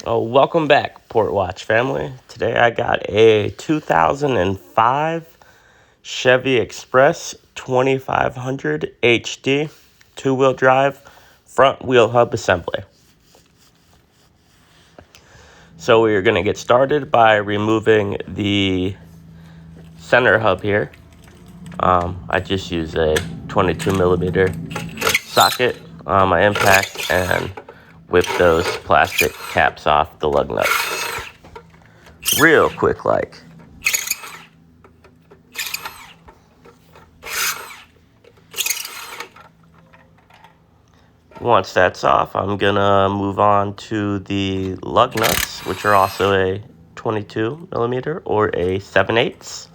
Oh, welcome back, Port Watch family. Today I got a 2005 Chevy Express 2500 HD two-wheel drive front wheel hub assembly. So we are going to get started by removing the center hub here. I just use a 22 millimeter socket on my impact and whip those plastic caps off the lug nuts. Real quick like. Once that's off, I'm gonna move on to the lug nuts, which are also a 22 millimeter or a 7/8.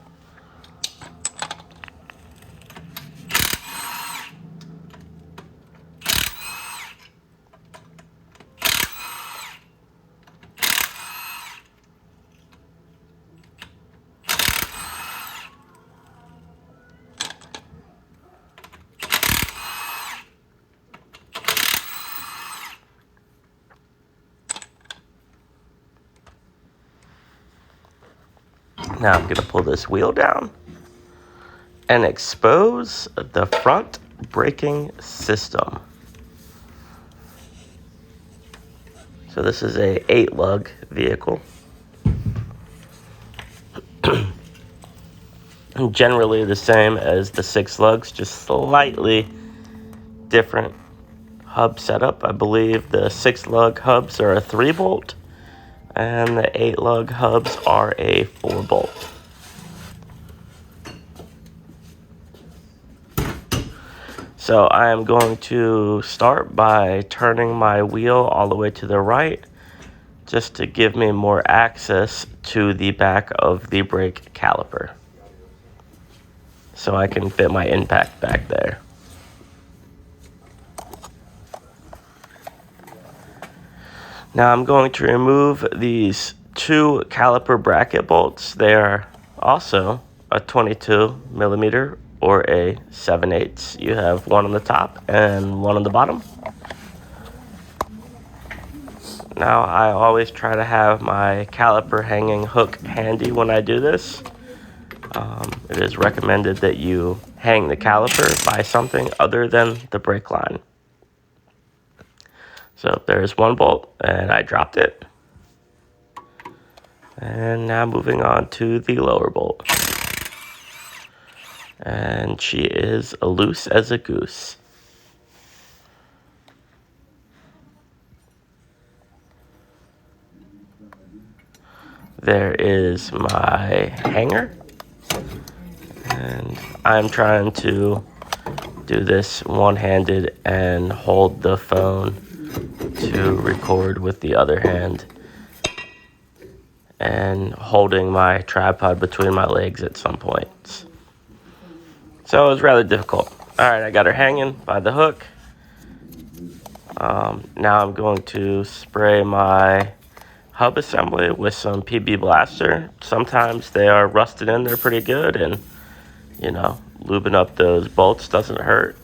Now I'm gonna pull this wheel down and expose the front braking system. So this is a 8-lug vehicle. Generally the same as the 6 lugs, just slightly different hub setup. I believe the 6-lug hubs are a 3-bolt and the 8-lug hubs are a 4-bolt. So I am going to start by turning my wheel all the way to the right just to give me more access to the back of the brake caliper, so I can fit my impact back there. Now I'm going to remove these 2 caliper bracket bolts. They are also a 22 millimeter or a 7/8. You have one on the top and one on the bottom. Now I always try to have my caliper hanging hook handy when I do this. It is recommended that you hang the caliper by something other than the brake line. So there's one bolt and I dropped it. And now moving on to the lower bolt. And she is loose as a goose. There is my hanger. And I'm trying to do this one-handed and hold the phone to record with the other hand, and holding my tripod between my legs at some points. So it was rather difficult. Alright, I got her hanging by the hook. Now I'm going to spray my hub assembly with some PB Blaster. Sometimes they are rusted in, they're pretty good, and you know, lubing up those bolts doesn't hurt.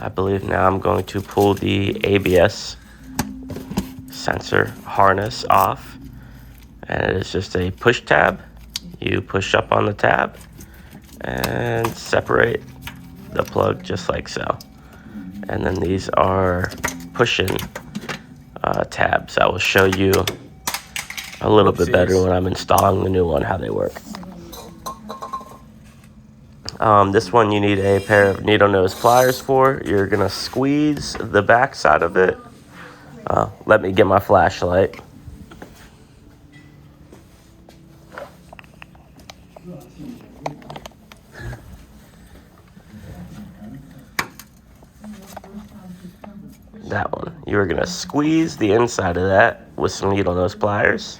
I believe now I'm going to pull the ABS sensor harness off, and it is just a push tab. You push up on the tab and separate the plug just like so. And then these are push-in tabs. I will show you a little bit better when I'm installing the new one how they work. This one you need a pair of needle nose pliers for. You're gonna squeeze the back side of it. Let me get my flashlight. That one. You're gonna squeeze the inside of that with some needle nose pliers.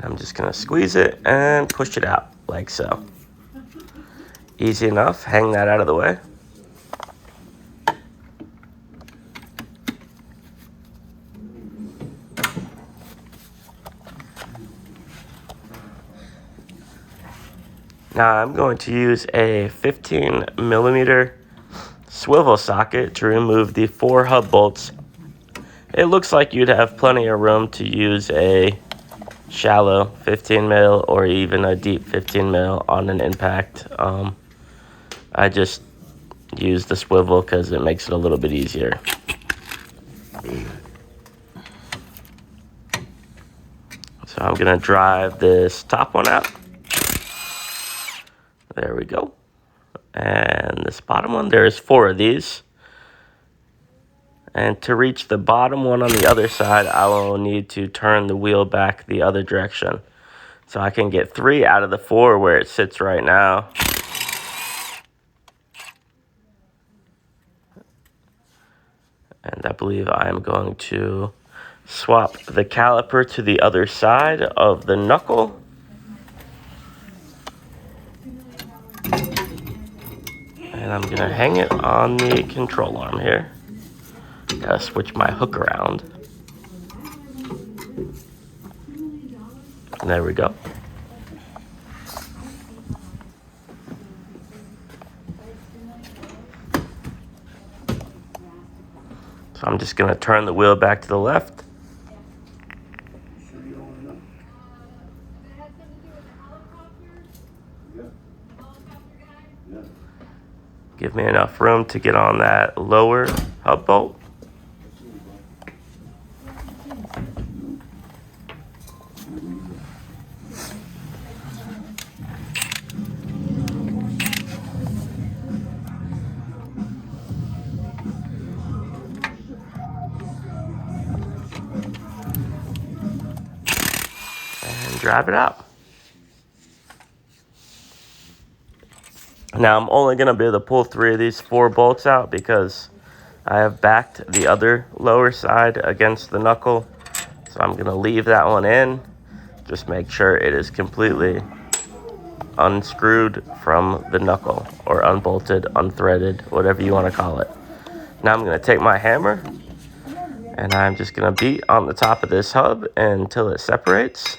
I'm just gonna squeeze it and push it out like so. Easy enough. Hang that out of the way. Now I'm going to use a 15mm swivel socket to remove the 4 hub bolts. It looks like you'd have plenty of room to use a shallow 15mm or even a deep 15mm on an impact. I just use the swivel because it makes it a little bit easier. So I'm going to drive this top one out. There we go. And this bottom one, there's 4 of these. And to reach the bottom one on the other side, I will need to turn the wheel back the other direction. So I can get 3 out of the 4 where it sits right now. And I believe I am going to swap the caliper to the other side of the knuckle. And I'm going to hang it on the control arm here. Gotta switch my hook around. And there we go. So I'm just going to turn the wheel back to the left. Give me enough room to get on that lower hub bolt. And drive it out. Now I'm only going to be able to pull 3 of these 4 bolts out because I have backed the other lower side against the knuckle. So I'm going to leave that one in. Just make sure it is completely unscrewed from the knuckle, or unbolted, unthreaded, whatever you want to call it. Now I'm going to take my hammer and I'm just going to beat on the top of this hub until it separates.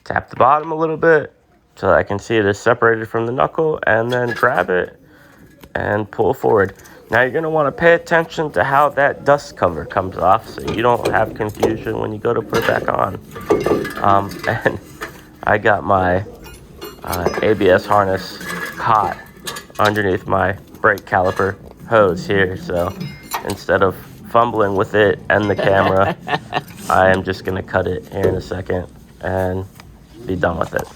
Tap the bottom a little bit so that I can see it is separated from the knuckle, and then grab it and pull forward. Now you're going to want to pay attention to how that dust cover comes off so you don't have confusion when you go to put it back on. And I got my ABS harness caught underneath my brake caliper hose here, so instead of fumbling with it and the camera, I am just going to cut it here in a second and be done with it.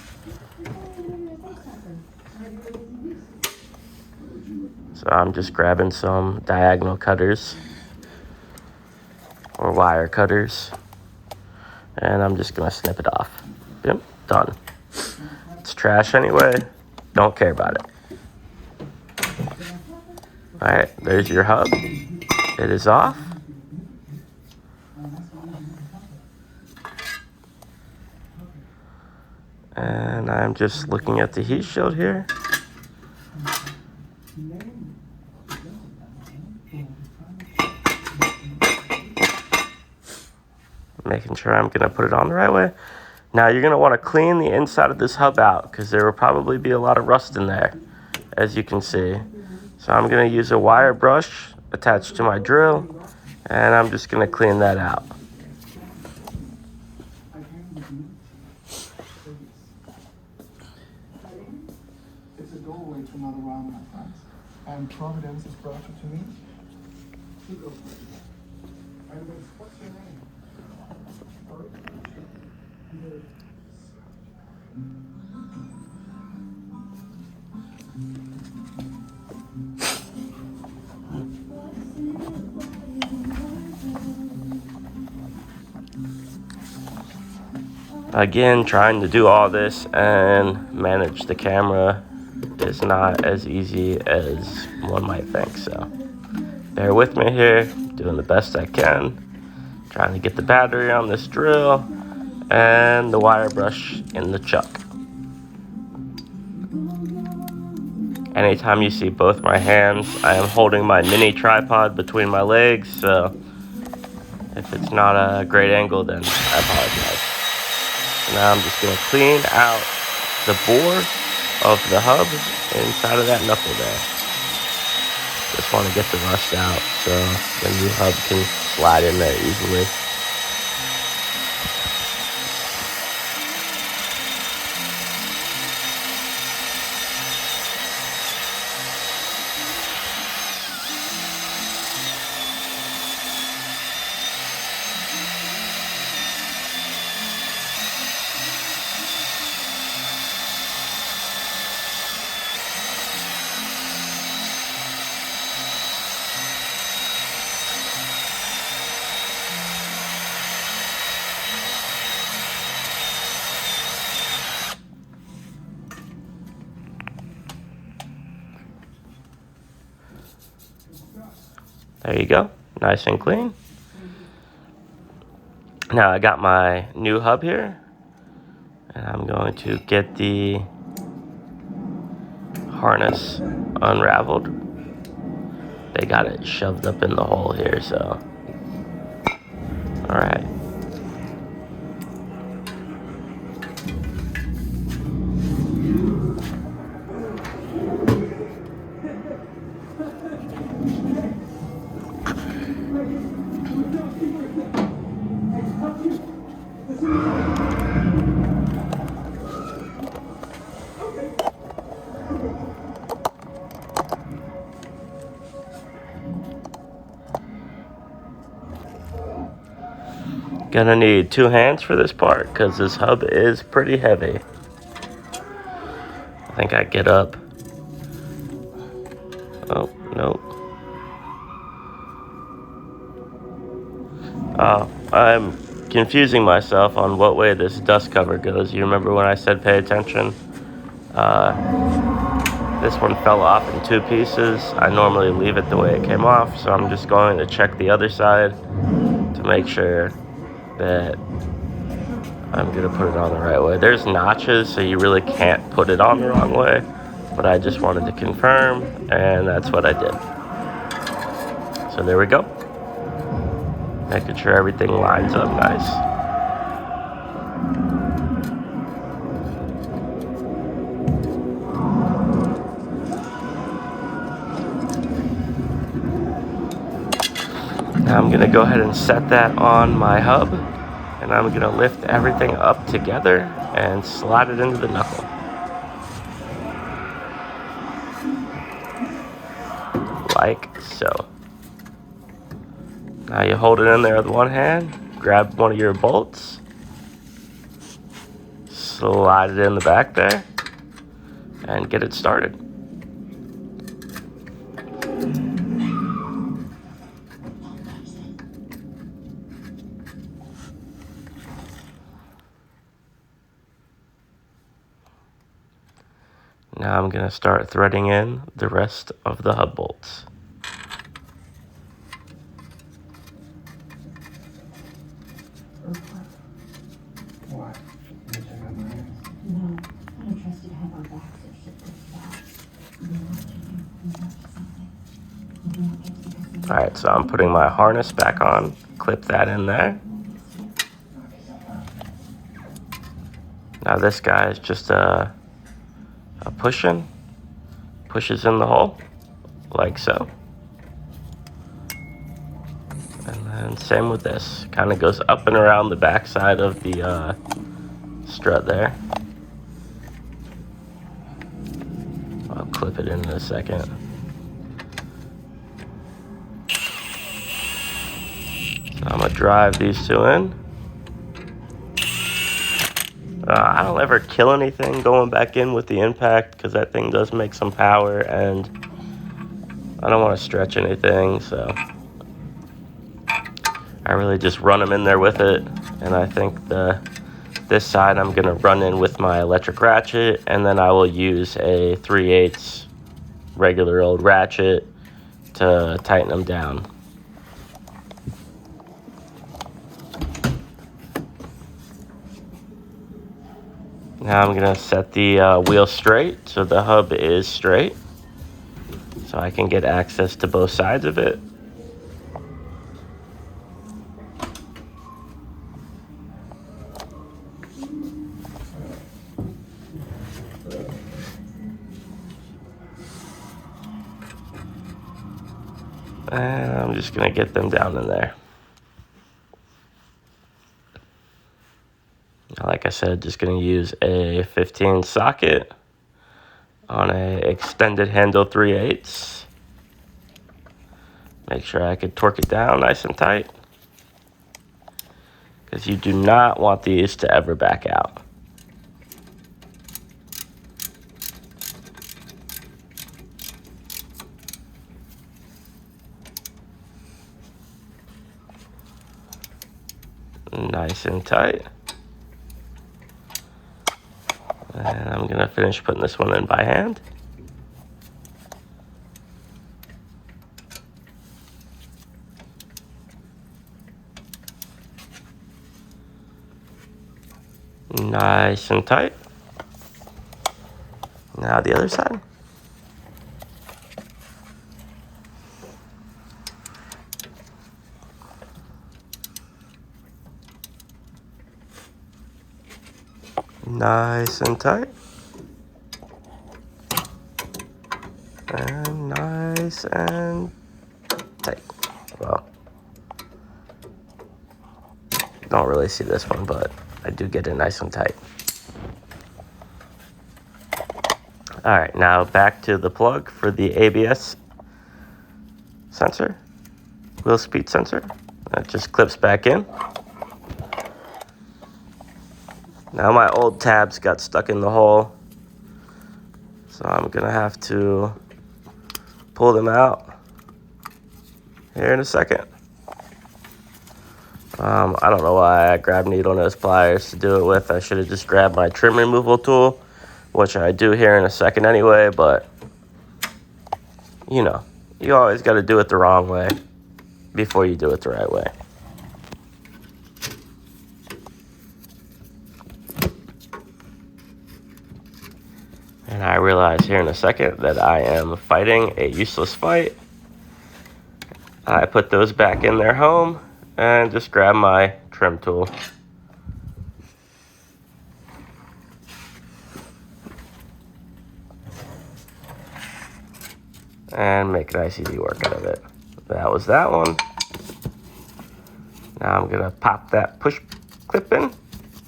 So I'm just grabbing some diagonal cutters or wire cutters, and I'm just going to snip it off. Yep, done. It's trash anyway. Don't care about it. All right, there's your hub. It is off. And I'm just looking at the heat shield here. Making sure I'm going to put it on the right way. Now you're going to want to clean the inside of this hub out because there will probably be a lot of rust in there, as you can see. So I'm going to use a wire brush attached to my drill, and I'm just going to clean that out. It's a doorway to another realm, my friends. And Providence has brought you to me. What's your name? Again, trying to do all this and manage the camera is not as easy as one might think, so bear with me here, doing the best I can, trying to get the battery on this drill and the wire brush in the chuck. Anytime you see both my hands, I am holding my mini tripod between my legs, so if it's not a great angle, then I apologize. So now I'm just going to clean out the bore of the hub inside of that knuckle there. Just want to get the rust out so the new hub can slide in there easily. There you go, nice and clean. Now I got my new hub here, and I'm going to get the harness unraveled. They got it shoved up in the hole here, so. All right. Gonna need 2 hands for this part because this hub is pretty heavy. I think I get up. Oh, no. Oh, I'm confusing myself on what way this dust cover goes. You remember when I said pay attention? This one fell off in 2 pieces. I normally leave it the way it came off, so I'm just going to check the other side to make sure that I'm gonna put it on the right way. There's notches, so you really can't put it on the wrong way, but I just wanted to confirm, and that's what I did. So there we go. Making sure everything lines up nice. Now I'm gonna go ahead and set that on my hub, and I'm gonna lift everything up together and slide it into the knuckle. Like so. Now you hold it in there with one hand, grab one of your bolts, slide it in the back there, and get it started. Now I'm gonna start threading in the rest of the hub bolts. Why? You check out my hands. No, I don't trust you to have our backs or shit this fast. You know what you do, you touch something. You won't get to this thing. Alright, so I'm putting my harness back on, clip that in there. Now this guy is just a pushes in the hole, like so. And then same with this, kind of goes up and around the back side of the strut there. I'll clip it in a second. So I'm gonna drive these 2 in. I don't ever kill anything going back in with the impact because that thing does make some power, and I don't want to stretch anything, so I really just run them in there with it. And I think this side I'm going to run in with my electric ratchet, and then I will use a 3/8 regular old ratchet to tighten them down. Now I'm gonna set the wheel straight so the hub is straight, so I can get access to both sides of it. And I'm just going to get them down in there. Like I said, just going to use a 15 socket on a extended handle 3/8. Make sure I can torque it down nice and tight, because you do not want these to ever back out. Nice and tight. And I'm going to finish putting this one in by hand. Nice and tight. Now the other side. Nice and tight. And nice and tight. Well, don't really see this one, but I do get it nice and tight. All right, now back to the plug for the ABS sensor, wheel speed sensor. That just clips back in. Now my old tabs got stuck in the hole, so I'm gonna have to pull them out here in a second. I don't know why I grabbed needle nose pliers to do it with. I should have just grabbed my trim removal tool, which I do here in a second anyway, but you know, you always got to do it the wrong way before you do it the right way. And I realize here in a second that I am fighting a useless fight. I put those back in their home and just grab my trim tool. And make a nice easy work out of it. That was that one. Now I'm gonna pop that push clip in,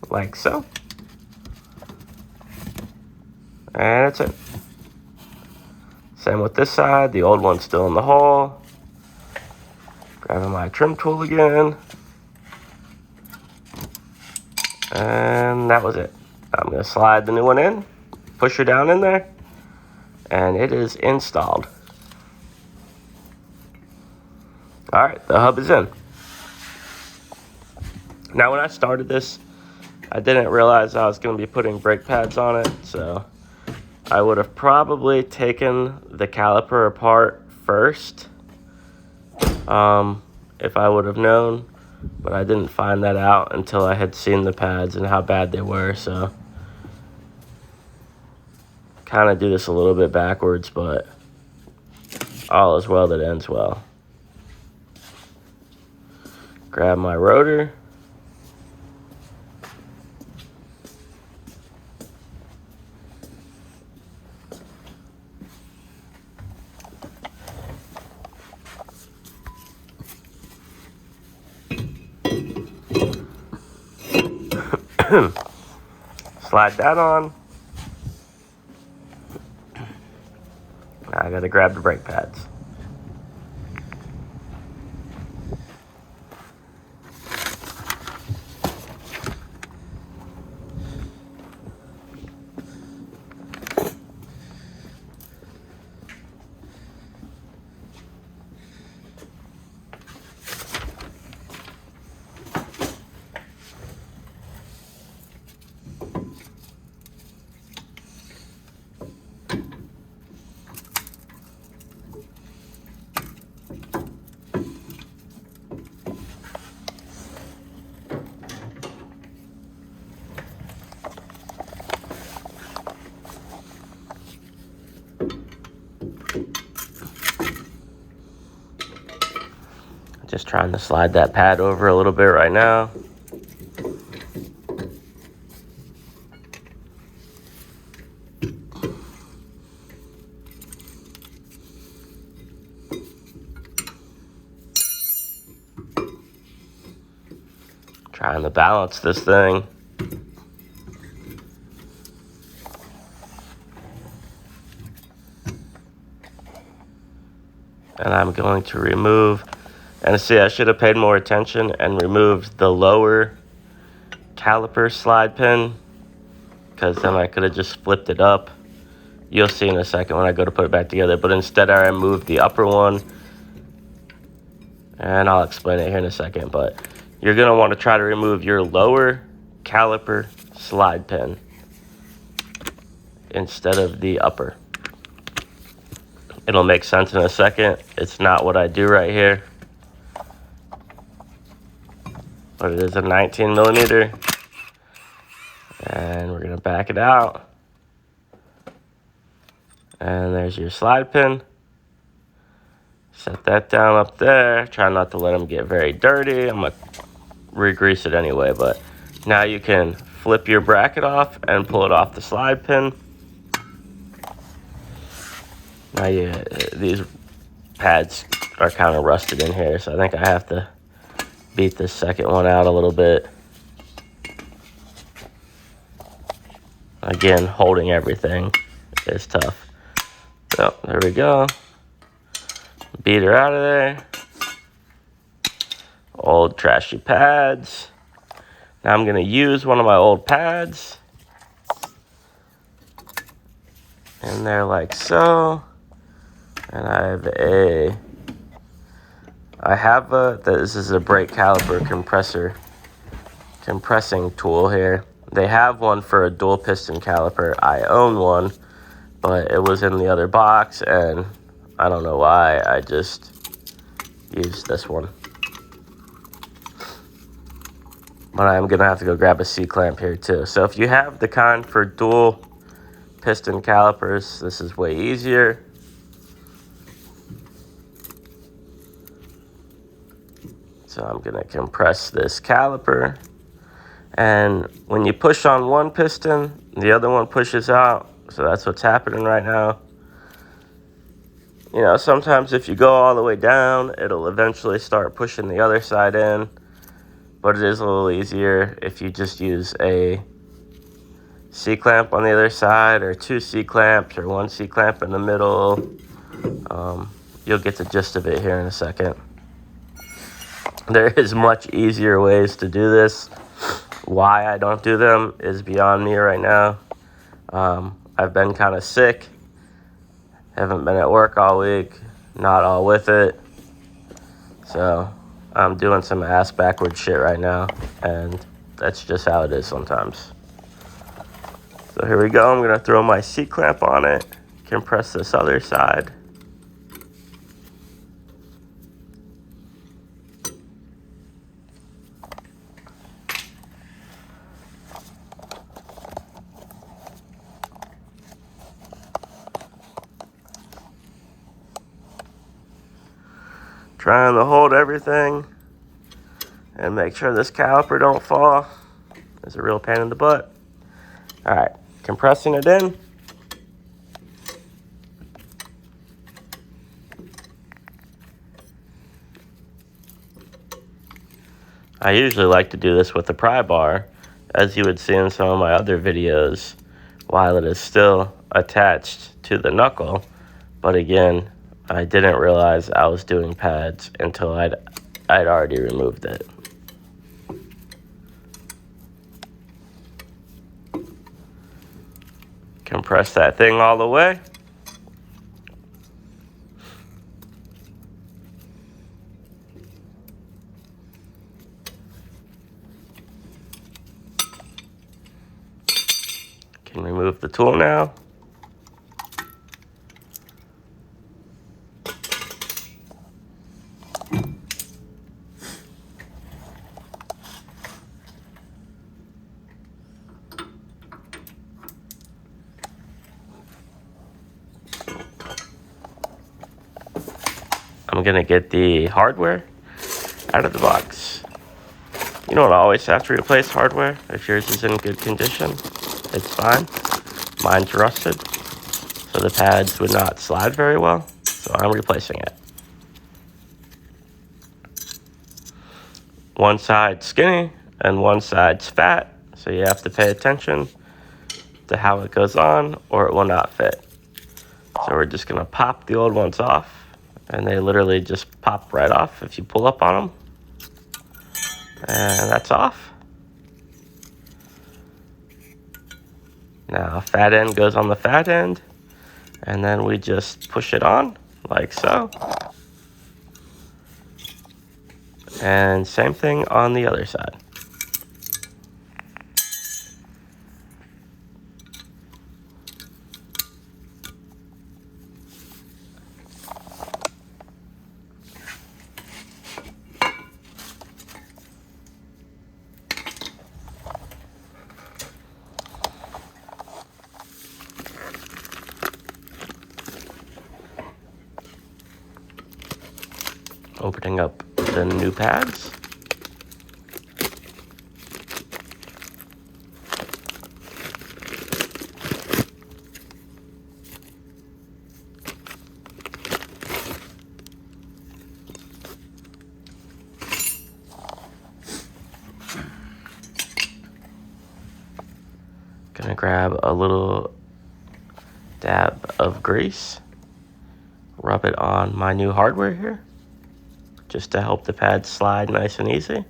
like so. And that's it. Same with this side, the old one's still in the hole. Grabbing my trim tool again. And that was it. I'm gonna slide the new one in, push her down in there, and it is installed. All right, the hub is in. Now, when I started this, I didn't realize I was going to be putting brake pads on it, so I would have probably taken the caliper apart first if I would have known, but I didn't find that out until I had seen the pads and how bad they were, so kind of do this a little bit backwards, but all is well that ends well. Grab my rotor. Slide that on. Now I gotta grab the brake pads. Just trying to slide that pad over a little bit right now. Trying to balance this thing. And I'm going to remove, and see, I should have paid more attention and removed the lower caliper slide pin, because then I could have just flipped it up. You'll see in a second when I go to put it back together, but instead I removed the upper one, and I'll explain it here in a second. But you're going to want to try to remove your lower caliper slide pin instead of the upper. It'll make sense in a second. It's not what I do right here, but it is a 19 millimeter. And we're gonna back it out. And there's your slide pin. Set that down up there. Try not to let them get very dirty. I'm gonna re-grease it anyway, but now you can flip your bracket off and pull it off the slide pin. Now these pads are kind of rusted in here, so I think I have to beat this second one out a little bit. Again, holding everything is tough. So there we go. Beat her out of there. Old trashy pads. Now I'm gonna use one of my old pads. And they're like so. And this is a brake caliper compressing tool here. They have one for a dual piston caliper. I own one, but it was in the other box, and I don't know why. I just used this one. But I'm gonna have to go grab a C-clamp here too. So if you have the kind for dual piston calipers, this is way easier. So I'm gonna compress this caliper, and when you push on one piston, the other one pushes out. So that's what's happening right now. You know, sometimes if you go all the way down, it'll eventually start pushing the other side in, but it is a little easier if you just use a C-clamp on the other side, or two C-clamps, or one C-clamp in the middle. You'll get the gist of it here in a second. There is much easier ways to do this. Why I don't do them is beyond me right now. I've been kind of sick. Haven't been at work all week. Not all with it. So I'm doing some ass backwards shit right now. And that's just how it is sometimes. So here we go. I'm going to throw my C-clamp on it. Compress this other side. Trying to hold everything and make sure this caliper don't fall. It's a real pain in the butt. All right, compressing it in. I usually like to do this with the pry bar, as you would see in some of my other videos, while it is still attached to the knuckle. But again, I didn't realize I was doing pads until I'd already removed it. Compress that thing all the way. Can remove the tool now. I'm gonna get the hardware out of the box. You don't always have to replace hardware. If yours is in good condition, it's fine. Mine's rusted, so the pads would not slide very well, so I'm replacing it. One side skinny, and one side's fat, so you have to pay attention to how it goes on or it will not fit. So we're just gonna pop the old ones off, and they literally just pop right off if you pull up on them. And that's off. Now fat end goes on the fat end, and then we just push it on like so. And same thing on the other side. Opening up the new pads. Gonna grab a little dab of grease, rub it on my new hardware here, just to help the pads slide nice and easy.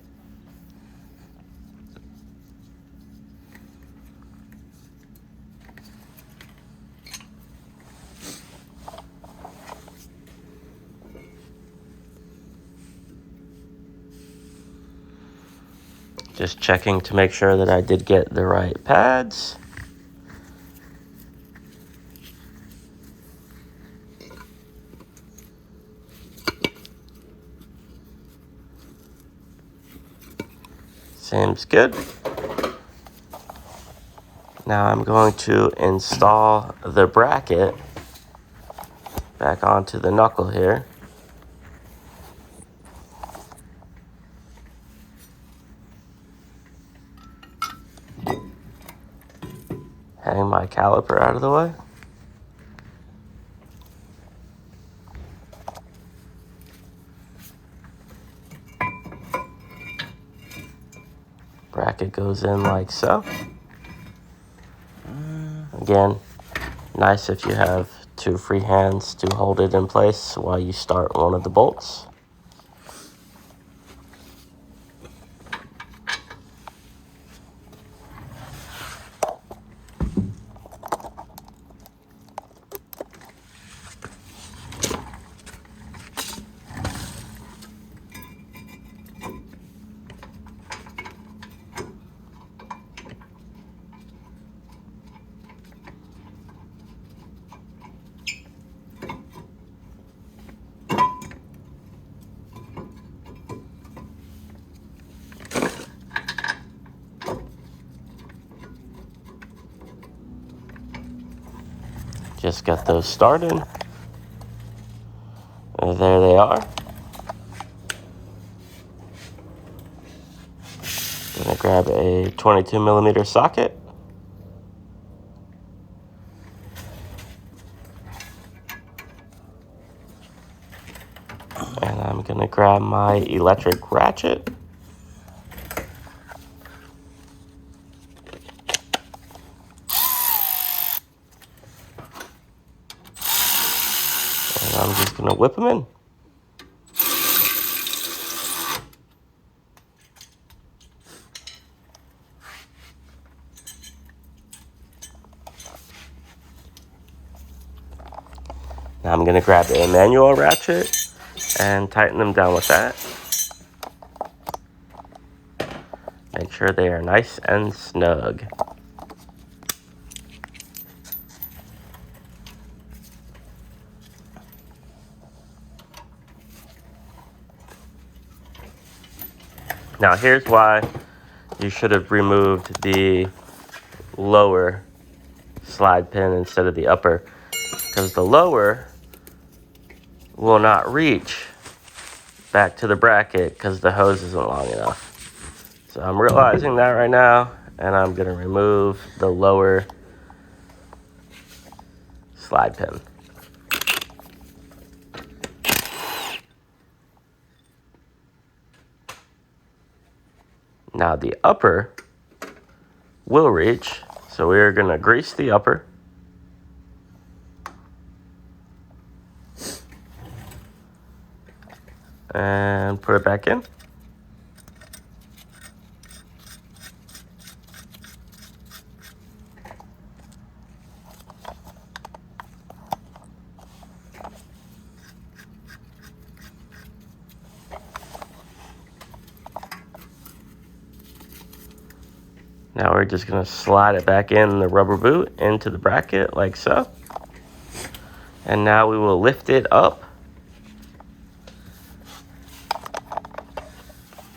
Just checking to make sure that I did get the right pads. Seems good. Now I'm going to install the bracket back onto the knuckle here. Hang my caliper out of the way. Bracket goes in like so. Again, nice if you have two free hands to hold it in place while you start one of the bolts. Just got those started. And there they are. Gonna grab a 22mm socket. And I'm gonna grab my electric ratchet. And I'm just gonna whip them in. Now I'm gonna grab a manual ratchet and tighten them down with that. Make sure they are nice and snug. Now here's why you should have removed the lower slide pin instead of the upper, because the lower will not reach back to the bracket because the hose isn't long enough. So I'm realizing that right now, and I'm going to remove the lower slide pin. Now the upper will reach, so we're going to grease the upper. And put it back in. Now we're just going to slide it back in the rubber boot into the bracket like so. And now we will lift it up.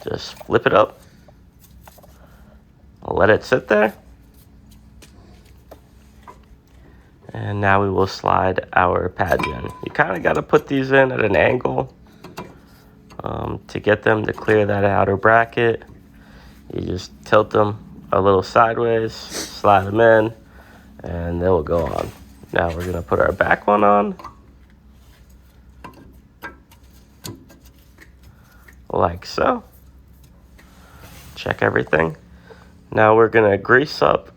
Just flip it up. Let it sit there. And now we will slide our pads in. You kind of got to put these in at an angle to get them to clear that outer bracket. You just tilt them a little sideways, slide them in, and they will go on. Now we're going to put our back one on. Like so. Check everything. Now we're going to grease up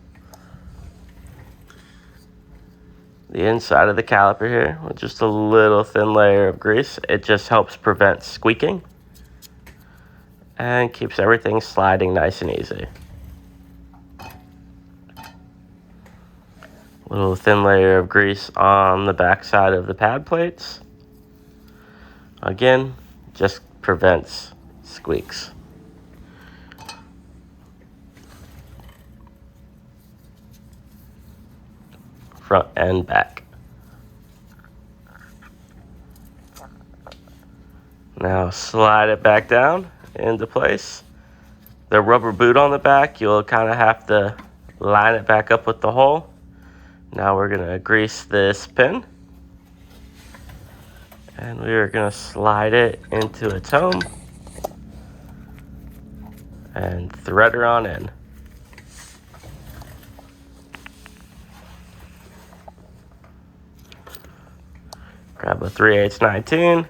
the inside of the caliper here with just a little thin layer of grease. It just helps prevent squeaking and keeps everything sliding nice and easy. Little thin layer of grease on the back side of the pad plates. Again, just prevents squeaks. Front and back. Now slide it back down into place. The rubber boot on the back, you'll kind of have to line it back up with the hole. Now we're going to grease this pin. And we are going to slide it into its home. And thread her on in. Grab a 3/8 19.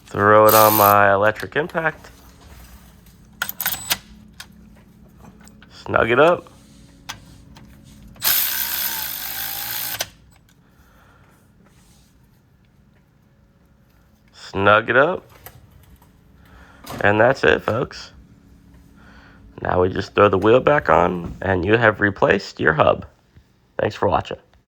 Throw it on my electric impact. Snug it up. Snug it up. And that's it, folks. Now we just throw the wheel back on and you have replaced your hub. Thanks for watching.